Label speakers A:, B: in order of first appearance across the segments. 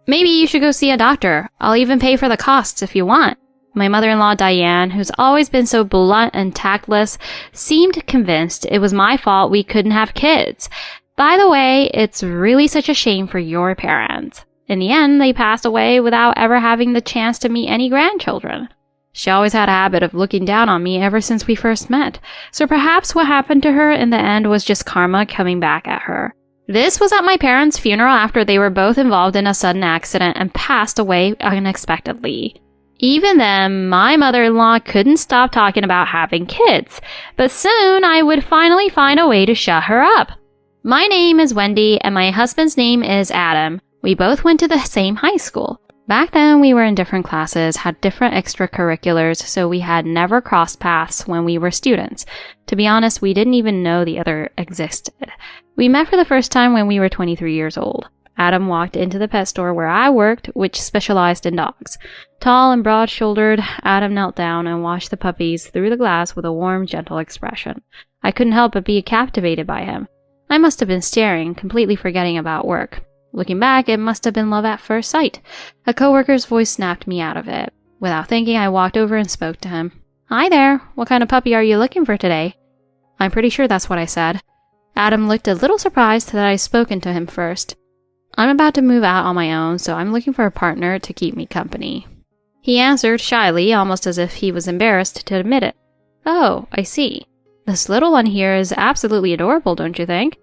A: Maybe you should go see a doctor. I'll even pay for the costs if you want. My mother-in-law Diane, who's always been so blunt and tactless, seemed convinced it was my fault we couldn't have kids. By the way, it's really such a shame for your parents. In the end, they passed away without ever having the chance to meet any grandchildren. She always had a habit of looking down on me ever since we first met, so perhaps what happened to her in the end was just karma coming back at her. This was at my parents' funeral after they were both involved in a sudden accident and passed away unexpectedly. Even then, my mother-in-law couldn't stop talking about having kids, but soon I would finally find a way to shut her up. My name is Wendy and my husband's name is Adam. We both went to the same high school. Back then, we were in different classes, had different extracurriculars, so we had never crossed paths when we were students. To be honest, we didn't even know the other existed. We met for the first time when we were 23 years old. Adam walked into the pet store where I worked, which specialized in dogs. Tall and broad-shouldered, Adam knelt down and watched the puppies through the glass with a warm, gentle expression. I couldn't help but be captivated by him. I must have been staring, completely forgetting about work. Looking back, it must have been love at first sight. A coworker's voice snapped me out of it. Without thinking, I walked over and spoke to him. "Hi there, what kind of puppy are you looking for today?" I'm pretty sure that's what I said. Adam looked a little surprised that I'd spoken to him first. "I'm about to move out on my own, so I'm looking for a partner to keep me company." He answered shyly, almost as if he was embarrassed to admit it. "Oh, I see. This little one here is absolutely adorable, don't you think?"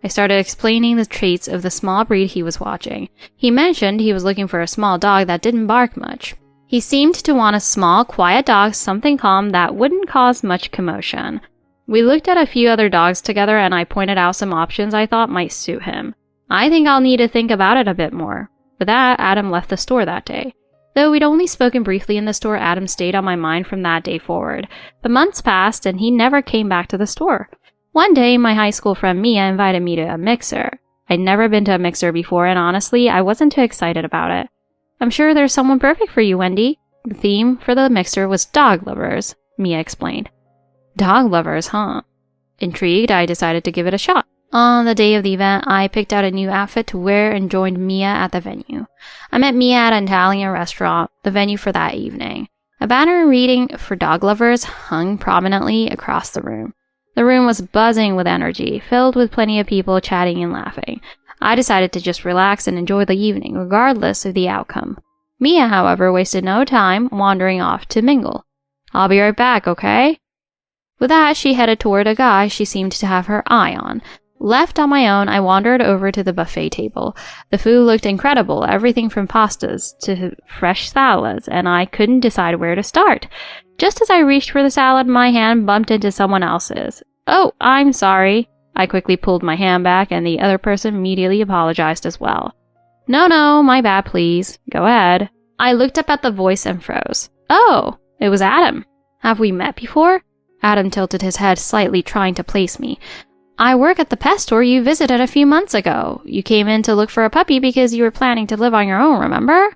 A: I started explaining the traits of the small breed he was watching. He mentioned he was looking for a small dog that didn't bark much. He seemed to want a small, quiet dog, something calm that wouldn't cause much commotion. We looked at a few other dogs together and I pointed out some options I thought might suit him. I think I'll need to think about it a bit more. With that, Adam left the store that day. Though we'd only spoken briefly in the store, Adam stayed on my mind from that day forward. The months passed and he never came back to the store. One day, my high school friend Mia invited me to a mixer. I'd never been to a mixer before and honestly, I wasn't too excited about it. "I'm sure there's someone perfect for you, Wendy." The theme for the mixer was dog lovers, Mia explained. Dog lovers, huh? Intrigued, I decided to give it a shot. On the day of the event, I picked out a new outfit to wear and joined Mia at the venue. I met Mia at an Italian restaurant, the venue for that evening. A banner reading "For Dog Lovers" hung prominently across the room. The room was buzzing with energy, filled with plenty of people chatting and laughing. I decided to just relax and enjoy the evening, regardless of the outcome. Mia, however, wasted no time wandering off to mingle. "I'll be right back, okay?" With that, she headed toward a guy she seemed to have her eye on. Left on my own, I wandered over to the buffet table. The food looked incredible, everything from pastas to fresh salads, and I couldn't decide where to start. Just as I reached for the salad, my hand bumped into someone else's. "Oh, I'm sorry." I quickly pulled my hand back, and the other person immediately apologized as well. No, my bad, please. Go ahead." I looked up at the voice and froze. Oh, it was Adam. Have we met before? Adam tilted his head slightly, trying to place me. "I work at the pet store you visited a few months ago. You came in to look for a puppy because you were planning to live on your own, remember?"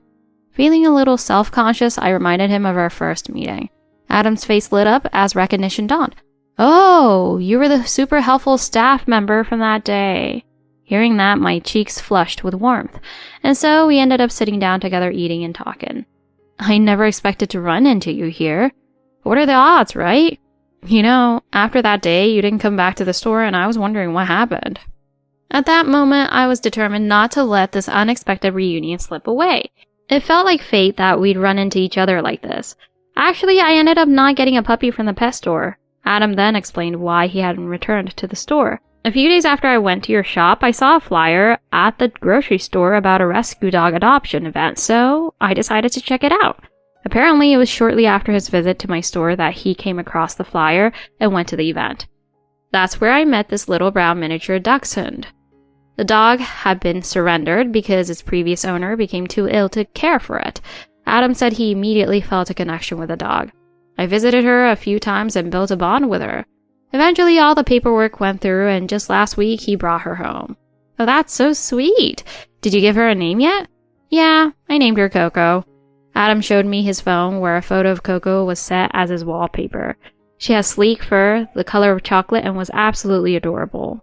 A: Feeling a little self-conscious, I reminded him of our first meeting. Adam's face lit up as recognition dawned. "Oh, you were the super helpful staff member from that day." Hearing that, my cheeks flushed with warmth, and so we ended up sitting down together eating and talking. "I never expected to run into you here. What are the odds, right? You know, after that day, you didn't come back to the store and I was wondering what happened." At that moment, I was determined not to let this unexpected reunion slip away. It felt like fate that we'd run into each other like this. Actually, I ended up not getting a puppy from the pet store. Adam then explained why he hadn't returned to the store. "A few days after I went to your shop, I saw a flyer at the grocery store about a rescue dog adoption event, so I decided to check it out." Apparently, it was shortly after his visit to my store that he came across the flyer and went to the event. That's where I met this little brown miniature dachshund. The dog had been surrendered because its previous owner became too ill to care for it. Adam said he immediately felt a connection with the dog. I visited her a few times and built a bond with her. Eventually, all the paperwork went through, and just last week, he brought her home. "Oh, that's so sweet. Did you give her a name yet?" "Yeah, I named her Coco." Adam showed me his phone where a photo of Coco was set as his wallpaper. She has sleek fur, the color of chocolate, and was absolutely adorable.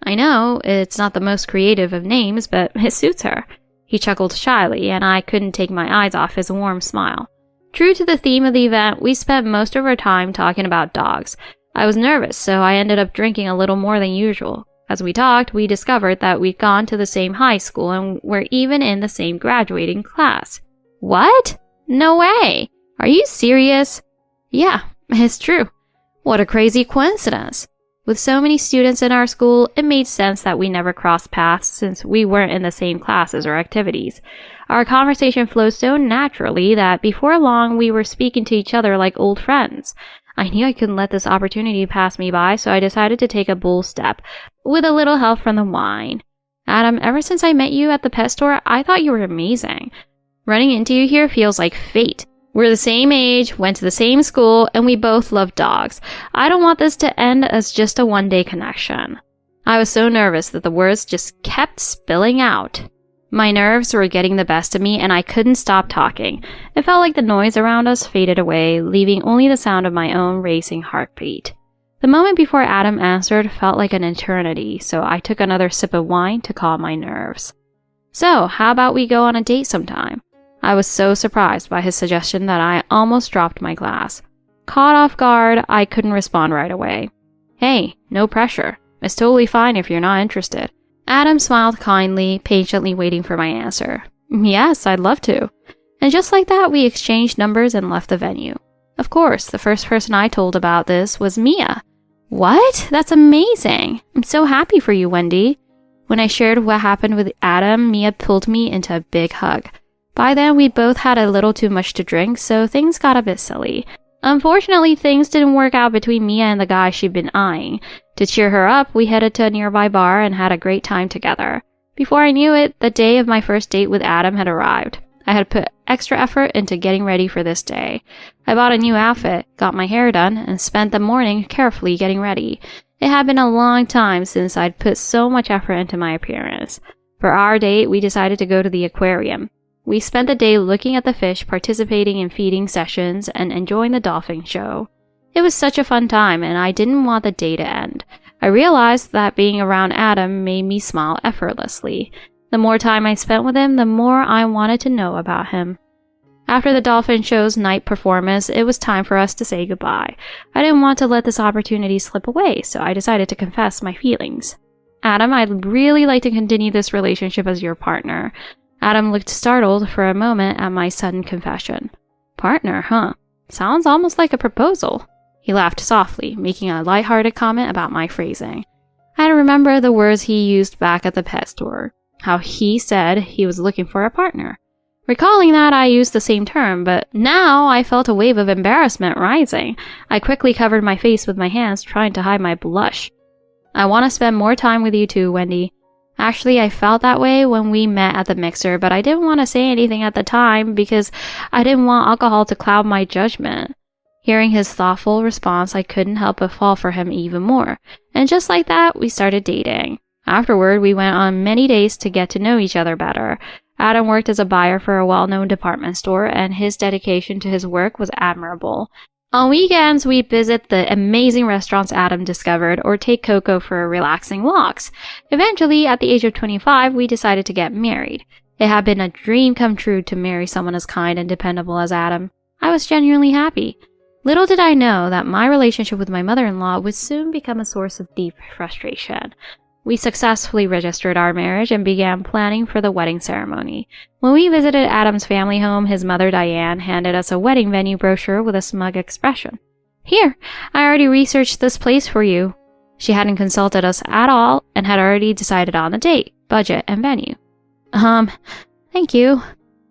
A: "I know, it's not the most creative of names, but it suits her." He chuckled shyly, and I couldn't take my eyes off his warm smile. True to the theme of the event, we spent most of our time talking about dogs. I was nervous, so I ended up drinking a little more than usual. As we talked, we discovered that we'd gone to the same high school and were even in the same graduating class. What? No way! Are you serious? Yeah, it's true. What a crazy coincidence. With so many students in our school, it made sense that we never crossed paths since we weren't in the same classes or activities. Our conversation flowed so naturally that before long we were speaking to each other like old friends. I knew I couldn't let this opportunity pass me by, so I decided to take a bold step, with a little help from the wine. Adam, ever since I met you at the pet store, I thought you were amazing. Running into you here feels like fate. We're the same age, went to the same school, and we both love dogs. I don't want this to end as just a one-day connection. I was so nervous that the words just kept spilling out. My nerves were getting the best of me, and I couldn't stop talking. It felt like the noise around us faded away, leaving only the sound of my own racing heartbeat. The moment before Adam answered felt like an eternity, so I took another sip of wine to calm my nerves. So, how about we go on a date sometime? I was so surprised by his suggestion that I almost dropped my glass. Caught off guard, I couldn't respond right away. Hey, no pressure. It's totally fine if you're not interested. Adam smiled kindly, patiently waiting for my answer. Yes, I'd love to. And just like that, we exchanged numbers and left the venue. Of course, the first person I told about this was Mia. What? That's amazing. I'm so happy for you, Wendy. When I shared what happened with Adam, Mia pulled me into a big hug. By then, we'd both had a little too much to drink, so things got a bit silly. Unfortunately, things didn't work out between Mia and the guy she'd been eyeing. To cheer her up, we headed to a nearby bar and had a great time together. Before I knew it, the day of my first date with Adam had arrived. I had put extra effort into getting ready for this day. I bought a new outfit, got my hair done, and spent the morning carefully getting ready. It had been a long time since I'd put so much effort into my appearance. For our date, we decided to go to the aquarium. We spent the day looking at the fish, participating in feeding sessions, and enjoying the dolphin show. It was such a fun time, and I didn't want the day to end. I realized that being around Adam made me smile effortlessly. The more time I spent with him, the more I wanted to know about him. After the dolphin show's night performance, it was time for us to say goodbye. I didn't want to let this opportunity slip away, so I decided to confess my feelings. Adam, I'd really like to continue this relationship as your partner. Adam looked startled for a moment at my sudden confession. Partner, huh? Sounds almost like a proposal. He laughed softly, making a lighthearted comment about my phrasing. I had to remember the words he used back at the pet store. How he said he was looking for a partner. Recalling that, I used the same term, but now I felt a wave of embarrassment rising. I quickly covered my face with my hands, trying to hide my blush. I want to spend more time with you too, Wendy. Actually, I felt that way when we met at the mixer, but I didn't want to say anything at the time because I didn't want alcohol to cloud my judgment. Hearing his thoughtful response, I couldn't help but fall for him even more. And just like that, we started dating. Afterward, we went on many dates to get to know each other better. Adam worked as a buyer for a well-known department store, and his dedication to his work was admirable. On weekends, we'd visit the amazing restaurants Adam discovered or take Coco for relaxing walks. Eventually, at the age of 25, we decided to get married. It had been a dream come true to marry someone as kind and dependable as Adam. I was genuinely happy. Little did I know that my relationship with my mother-in-law would soon become a source of deep frustration. We successfully registered our marriage and began planning for the wedding ceremony. When we visited Adam's family home, his mother Diane handed us a wedding venue brochure with a smug expression. Here, I already researched this place for you. She hadn't consulted us at all and had already decided on the date, budget, and venue. Thank you.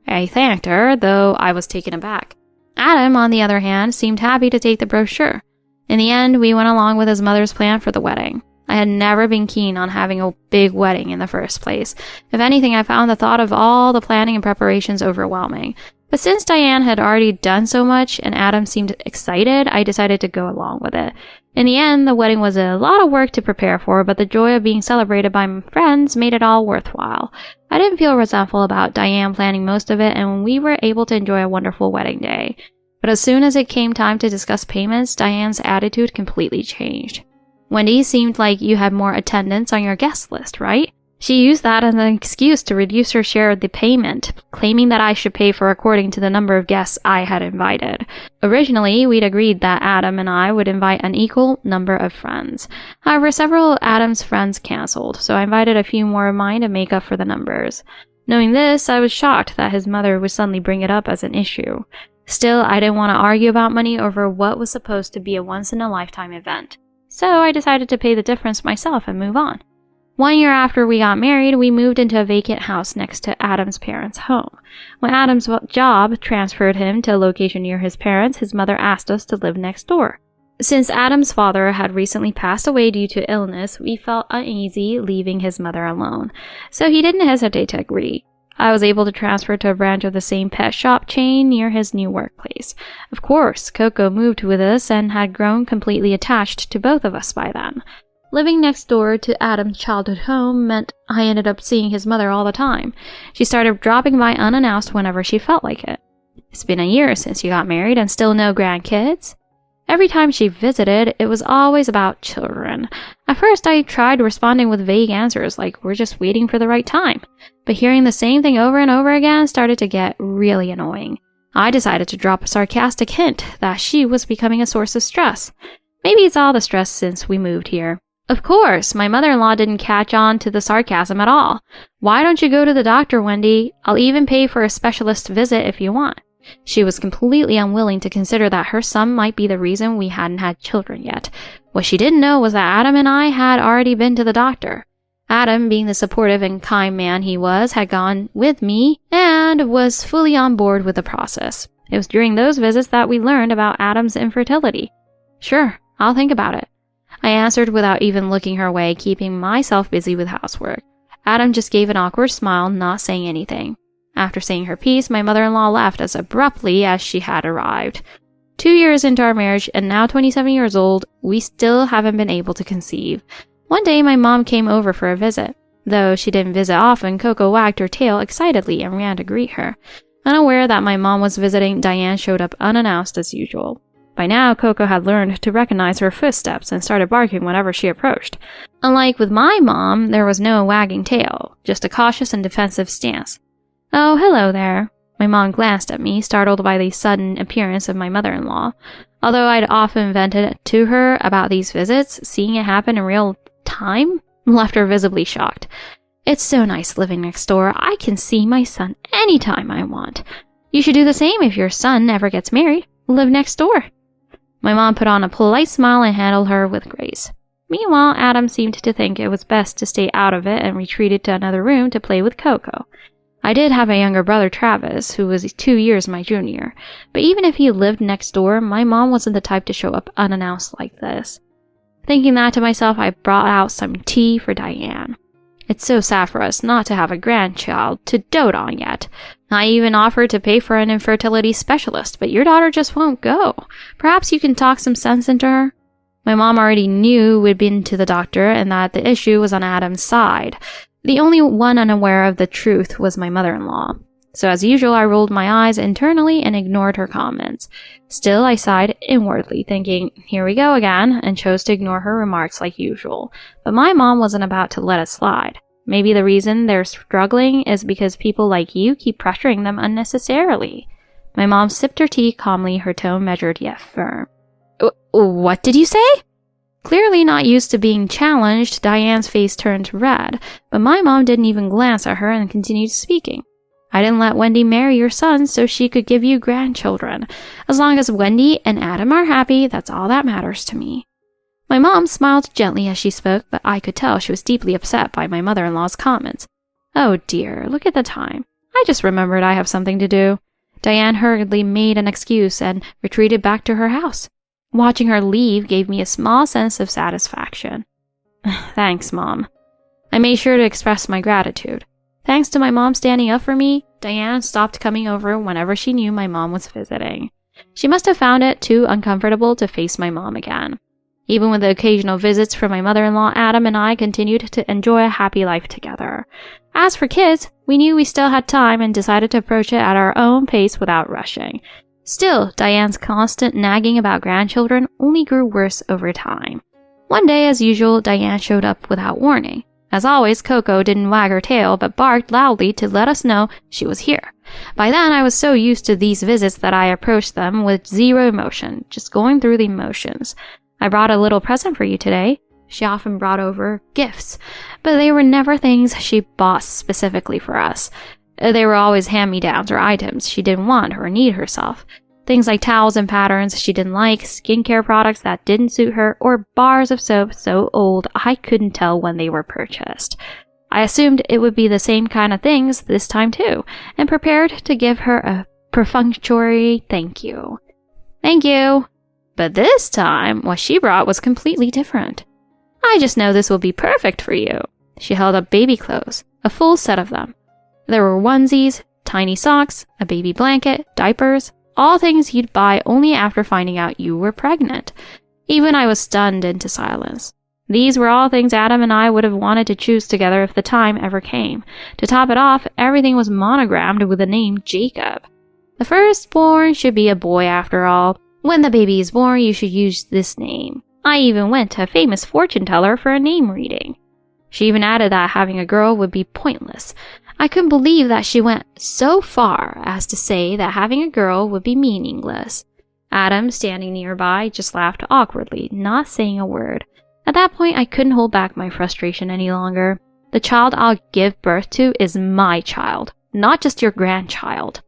A: I thanked her, though I was taken aback. Adam, on the other hand, seemed happy to take the brochure. In the end, we went along with his mother's plan for the wedding. I had never been keen on having a big wedding in the first place. If anything, I found the thought of all the planning and preparations overwhelming. But since Diane had already done so much and Adam seemed excited, I decided to go along with it. In the end, the wedding was a lot of work to prepare for, but the joy of being celebrated by my friends made it all worthwhile. I didn't feel resentful about Diane planning most of it, and we were able to enjoy a wonderful wedding day. But as soon as it came time to discuss payments, Diane's attitude completely changed. Wendy, seemed like you had more attendance on your guest list, right? She used that as an excuse to reduce her share of the payment, claiming that I should pay for according to the number of guests I had invited. Originally, we'd agreed that Adam and I would invite an equal number of friends. However, several Adam's friends canceled, so I invited a few more of mine to make up for the numbers. Knowing this, I was shocked that his mother would suddenly bring it up as an issue. Still, I didn't want to argue about money over what was supposed to be a once-in-a-lifetime event. So I decided to pay the difference myself and move on. 1 year after we got married, we moved into a vacant house next to Adam's parents' home. When Adam's job transferred him to a location near his parents, his mother asked us to live next door. Since Adam's father had recently passed away due to illness, we felt uneasy leaving his mother alone, so he didn't hesitate to agree. I was able to transfer to a branch of the same pet shop chain near his new workplace. Of course, Coco moved with us and had grown completely attached to both of us by then. Living next door to Adam's childhood home meant I ended up seeing his mother all the time. She started dropping by unannounced whenever she felt like it. It's been a year since you got married and still no grandkids? Every time she visited, it was always about children. At first, I tried responding with vague answers like, we're just waiting for the right time. But hearing the same thing over and over again started to get really annoying. I decided to drop a sarcastic hint that she was becoming a source of stress. Maybe it's all the stress since we moved here. Of course, my mother-in-law didn't catch on to the sarcasm at all. Why don't you go to the doctor, Wendy? I'll even pay for a specialist visit if you want. She was completely unwilling to consider that her son might be the reason we hadn't had children yet. What she didn't know was that Adam and I had already been to the doctor. Adam, being the supportive and kind man he was, had gone with me and was fully on board with the process. It was during those visits that we learned about Adam's infertility. Sure, I'll think about it, I answered without even looking her way, keeping myself busy with housework. Adam just gave an awkward smile, not saying anything. After saying her piece, my mother-in-law left as abruptly as she had arrived. 2 years into our marriage, and now 27 years old, we still haven't been able to conceive. One day, my mom came over for a visit. Though she didn't visit often, Coco wagged her tail excitedly and ran to greet her. Unaware that my mom was visiting, Diane showed up unannounced as usual. By now, Coco had learned to recognize her footsteps and started barking whenever she approached. Unlike with my mom, there was no wagging tail, just a cautious and defensive stance. Oh, hello there. My mom glanced at me, startled by the sudden appearance of my mother-in-law. Although I'd often vented to her about these visits, seeing it happen in real time left her visibly shocked. It's so nice living next door. I can see my son anytime I want. You should do the same if your son ever gets married. Live next door. My mom put on a polite smile and handled her with grace. Meanwhile, Adam seemed to think it was best to stay out of it and retreated to another room to play with Coco. I did have a younger brother, Travis, who was 2 years my junior, but even if he lived next door, my mom wasn't the type to show up unannounced like this. Thinking that to myself, I brought out some tea for Diane. It's so sad for us not to have a grandchild to dote on yet. I even offered to pay for an infertility specialist, but your daughter just won't go. Perhaps you can talk some sense into her? My mom already knew we'd been to the doctor and that the issue was on Adam's side. The only one unaware of the truth was my mother-in-law. So as usual, I rolled my eyes internally and ignored her comments. Still, I sighed inwardly, thinking, here we go again, and chose to ignore her remarks like usual. But my mom wasn't about to let it slide. Maybe the reason they're struggling is because people like you keep pressuring them unnecessarily. My mom sipped her tea calmly, her tone measured yet firm. What did you say? Clearly not used to being challenged, Diane's face turned red, but my mom didn't even glance at her and continued speaking. I didn't let Wendy marry your son so she could give you grandchildren. As long as Wendy and Adam are happy, that's all that matters to me. My mom smiled gently as she spoke, but I could tell she was deeply upset by my mother-in-law's comments. Oh dear, look at the time. I just remembered I have something to do. Diane hurriedly made an excuse and retreated back to her house. Watching her leave gave me a small sense of satisfaction. Thanks, Mom. I made sure to express my gratitude. Thanks to my mom standing up for me, Diane stopped coming over whenever she knew my mom was visiting. She must have found it too uncomfortable to face my mom again. Even with the occasional visits from my mother-in-law, Adam and I continued to enjoy a happy life together. As for kids, we knew we still had time and decided to approach it at our own pace without rushing. Still, Diane's constant nagging about grandchildren only grew worse over time. One day, as usual, Diane showed up without warning. As always, Coco didn't wag her tail, but barked loudly to let us know she was here. By then, I was so used to these visits that I approached them with zero emotion, just going through the motions. I brought a little present for you today. She often brought over gifts, but they were never things she bought specifically for us. They were always hand-me-downs or items she didn't want or need herself. Things like towels and patterns she didn't like, skincare products that didn't suit her, or bars of soap so old I couldn't tell when they were purchased. I assumed it would be the same kind of things this time too, and prepared to give her a perfunctory thank you. Thank you! But this time, what she brought was completely different. I just know this will be perfect for you. She held up baby clothes, a full set of them. There were onesies, tiny socks, a baby blanket, diapers, all things you'd buy only after finding out you were pregnant. Even I was stunned into silence. These were all things Adam and I would have wanted to choose together if the time ever came. To top it off, everything was monogrammed with the name Jacob. The firstborn should be a boy after all. When the baby is born, you should use this name. I even went to a famous fortune teller for a name reading. She even added that having a girl would be pointless. I couldn't believe that she went so far as to say that having a girl would be meaningless. Adam, standing nearby, just laughed awkwardly, not saying a word. At that point, I couldn't hold back my frustration any longer. The child I'll give birth to is my child, not just your grandchild.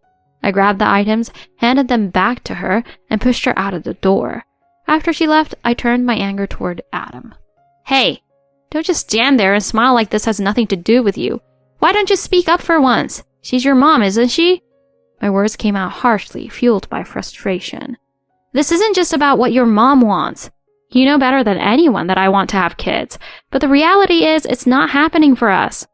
A: I grabbed the items, handed them back to her, and pushed her out of the door. After she left, I turned my anger toward Adam. Hey, don't just stand there and smile like this has nothing to do with you. Why don't you speak up for once? She's your mom, isn't she? My words came out harshly, fueled by frustration. This isn't just about what your mom wants. You know better than anyone that I want to have kids, but the reality is it's not happening for us.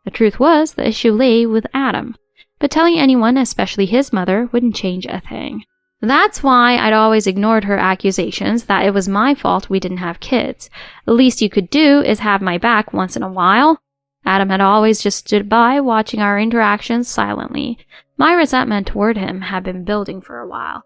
A: The truth was, the issue lay with Adam, but telling anyone, especially his mother, wouldn't change a thing. That's why I'd always ignored her accusations that it was my fault we didn't have kids. The least you could do is have my back once in a while. Adam had always just stood by, watching our interactions silently. My resentment toward him had been building for a while.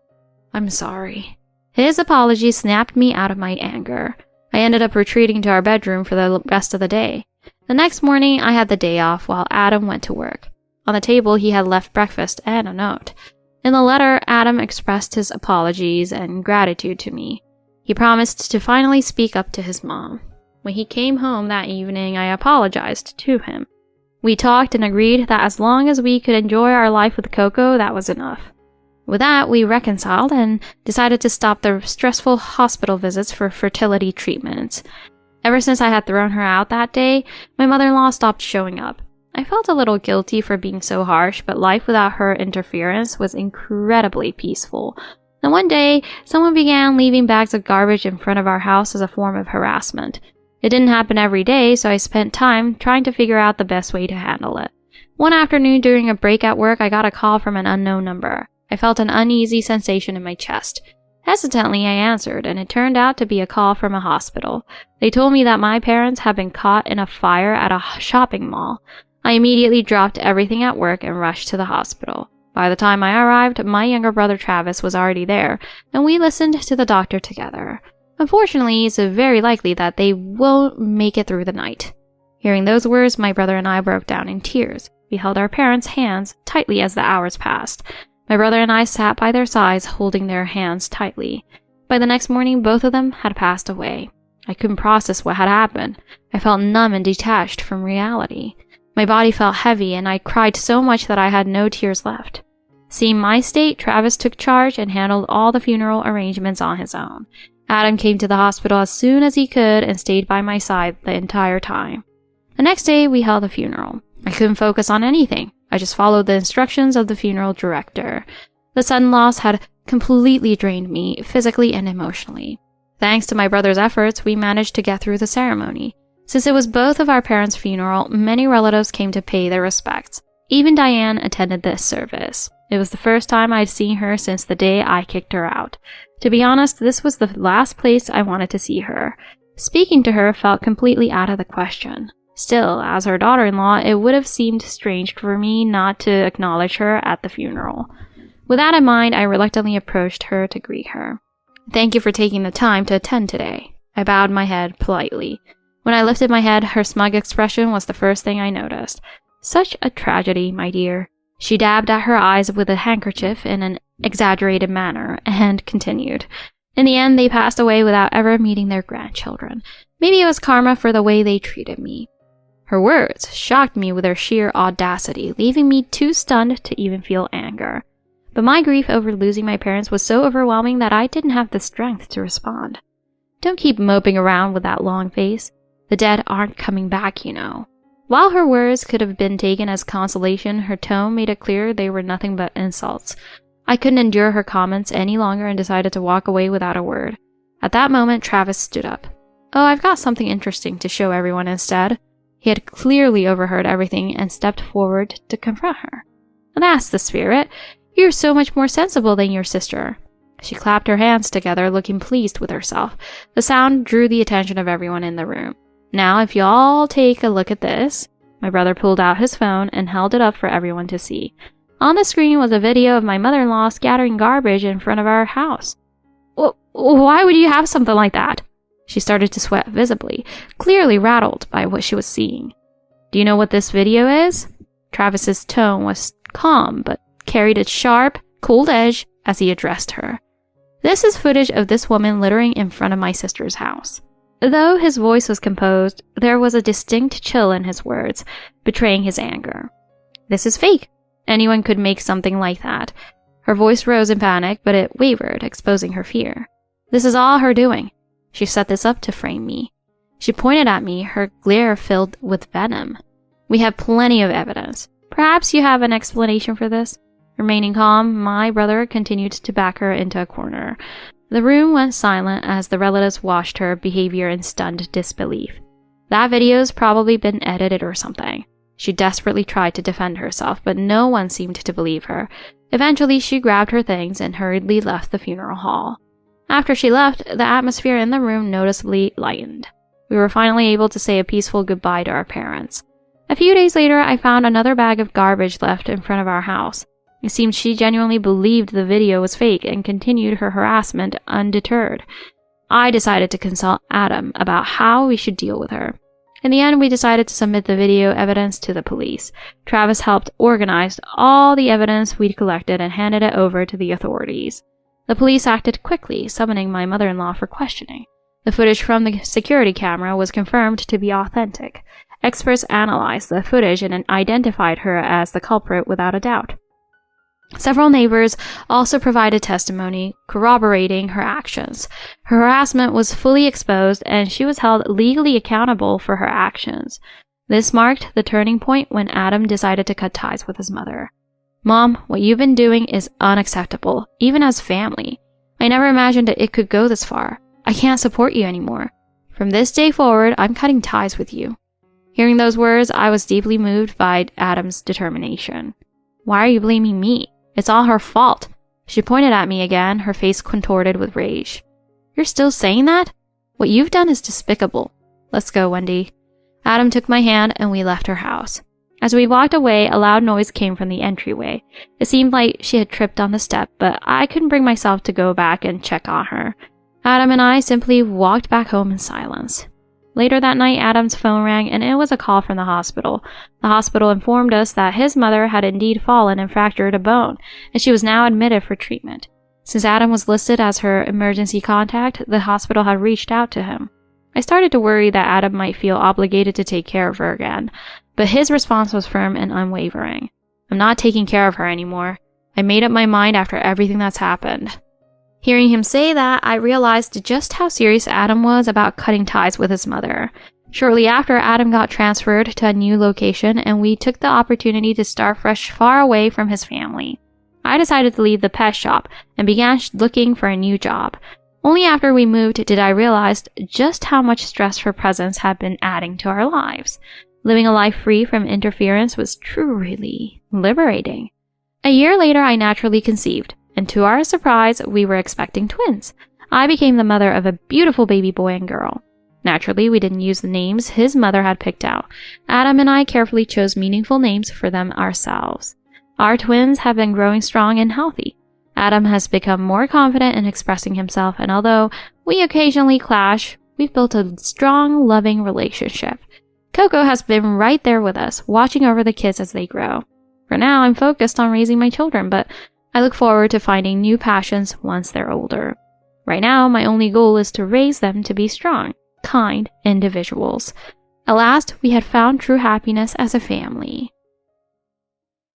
A: I'm sorry. His apology snapped me out of my anger. I ended up retreating to our bedroom for the rest of the day. The next morning, I had the day off while Adam went to work. On the table, he had left breakfast and a note. In the letter, Adam expressed his apologies and gratitude to me. He promised to finally speak up to his mom. When he came home that evening, I apologized to him. We talked and agreed that as long as we could enjoy our life with Coco, that was enough. With that, we reconciled and decided to stop the stressful hospital visits for fertility treatments. Ever since I had thrown her out that day, my mother-in-law stopped showing up. I felt a little guilty for being so harsh, but life without her interference was incredibly peaceful. Then one day, someone began leaving bags of garbage in front of our house as a form of harassment. It didn't happen every day, so I spent time trying to figure out the best way to handle it. One afternoon during a break at work, I got a call from an unknown number. I felt an uneasy sensation in my chest. Hesitantly, I answered, and it turned out to be a call from a hospital. They told me that my parents had been caught in a fire at a shopping mall. I immediately dropped everything at work and rushed to the hospital. By the time I arrived, my younger brother Travis was already there, and we listened to the doctor together. Unfortunately, it's very likely that they won't make it through the night. Hearing those words, my brother and I broke down in tears. We held our parents' hands tightly as the hours passed. My brother and I sat by their sides, holding their hands tightly. By the next morning, both of them had passed away. I couldn't process what had happened. I felt numb and detached from reality. My body felt heavy, and I cried so much that I had no tears left. Seeing my state, Travis took charge and handled all the funeral arrangements on his own. Adam came to the hospital as soon as he could and stayed by my side the entire time. The next day, we held a funeral. I couldn't focus on anything. I just followed the instructions of the funeral director. The sudden loss had completely drained me, physically and emotionally. Thanks to my brother's efforts, we managed to get through the ceremony. Since it was both of our parents' funeral, many relatives came to pay their respects. Even Diane attended this service. It was the first time I'd seen her since the day I kicked her out. To be honest, this was the last place I wanted to see her. Speaking to her felt completely out of the question. Still, as her daughter-in-law, it would have seemed strange for me not to acknowledge her at the funeral. With that in mind, I reluctantly approached her to greet her. Thank you for taking the time to attend today. I bowed my head politely. When I lifted my head, her smug expression was the first thing I noticed. Such a tragedy, my dear. She dabbed at her eyes with a handkerchief in an exaggerated manner and continued. In the end, they passed away without ever meeting their grandchildren. Maybe it was karma for the way they treated me. Her words shocked me with their sheer audacity, leaving me too stunned to even feel anger. But my grief over losing my parents was so overwhelming that I didn't have the strength to respond. Don't keep moping around with that long face. The dead aren't coming back, you know. While her words could have been taken as consolation, her tone made it clear they were nothing but insults. I couldn't endure her comments any longer and decided to walk away without a word. At that moment, Travis stood up. Oh, I've got something interesting to show everyone instead. He had clearly overheard everything and stepped forward to confront her. That's the spirit. You're so much more sensible than your sister. She clapped her hands together, looking pleased with herself. The sound drew the attention of everyone in the room. Now, if you all take a look at this. My brother pulled out his phone and held it up for everyone to see. On the screen was a video of my mother-in-law scattering garbage in front of our house. Why would you have something like that? She started to sweat visibly, clearly rattled by what she was seeing. Do you know what this video is? Travis's tone was calm, but carried a sharp, cold edge as he addressed her. This is footage of this woman littering in front of my sister's house. Though his voice was composed, there was a distinct chill in his words, betraying his anger. This is fake. Anyone could make something like that. Her voice rose in panic, but it wavered, exposing her fear. This is all her doing. She set this up to frame me. She pointed at me, her glare filled with venom. We have plenty of evidence. Perhaps you have an explanation for this? Remaining calm, my brother continued to back her into a corner. The room went silent as the relatives watched her behavior in stunned disbelief. That video's probably been edited or something. She desperately tried to defend herself, but no one seemed to believe her. Eventually, she grabbed her things and hurriedly left the funeral hall. After she left, the atmosphere in the room noticeably lightened. We were finally able to say a peaceful goodbye to our parents. A few days later, I found another bag of garbage left in front of our house. It seemed she genuinely believed the video was fake and continued her harassment undeterred. I decided to consult Adam about how we should deal with her. In the end, we decided to submit the video evidence to the police. Travis helped organize all the evidence we'd collected and handed it over to the authorities. The police acted quickly, summoning my mother-in-law for questioning. The footage from the security camera was confirmed to be authentic. Experts analyzed the footage and identified her as the culprit without a doubt. Several neighbors also provided testimony corroborating her actions. Her harassment was fully exposed and she was held legally accountable for her actions. This marked the turning point when Adam decided to cut ties with his mother. Mom, what you've been doing is unacceptable, even as family. I never imagined it could go this far. I can't support you anymore. From this day forward, I'm cutting ties with you. Hearing those words, I was deeply moved by Adam's determination. Why are you blaming me? It's all her fault. She pointed at me again, her face contorted with rage. You're still saying that? What you've done is despicable. Let's go, Wendy. Adam took my hand and we left her house. As we walked away, a loud noise came from the entryway. It seemed like she had tripped on the step, but I couldn't bring myself to go back and check on her. Adam and I simply walked back home in silence. Later that night, Adam's phone rang and it was a call from the hospital. The hospital informed us that his mother had indeed fallen and fractured a bone, and she was now admitted for treatment. Since Adam was listed as her emergency contact, the hospital had reached out to him. I started to worry that Adam might feel obligated to take care of her again, but his response was firm and unwavering. I'm not taking care of her anymore. I made up my mind after everything that's happened. Hearing him say that, I realized just how serious Adam was about cutting ties with his mother. Shortly after, Adam got transferred to a new location, and we took the opportunity to start fresh far away from his family. I decided to leave the pet shop and began looking for a new job. Only after we moved did I realize just how much stress her presence had been adding to our lives. Living a life free from interference was truly liberating. A year later, I naturally conceived. And to our surprise, we were expecting twins. I became the mother of a beautiful baby boy and girl. Naturally, we didn't use the names his mother had picked out. Adam and I carefully chose meaningful names for them ourselves. Our twins have been growing strong and healthy. Adam has become more confident in expressing himself, and although we occasionally clash, we've built a strong, loving relationship. Coco has been right there with us, watching over the kids as they grow. For now, I'm focused on raising my children, but I look forward to finding new passions once they're older. Right now, my only goal is to raise them to be strong, kind individuals. At last, we had found true happiness as a family.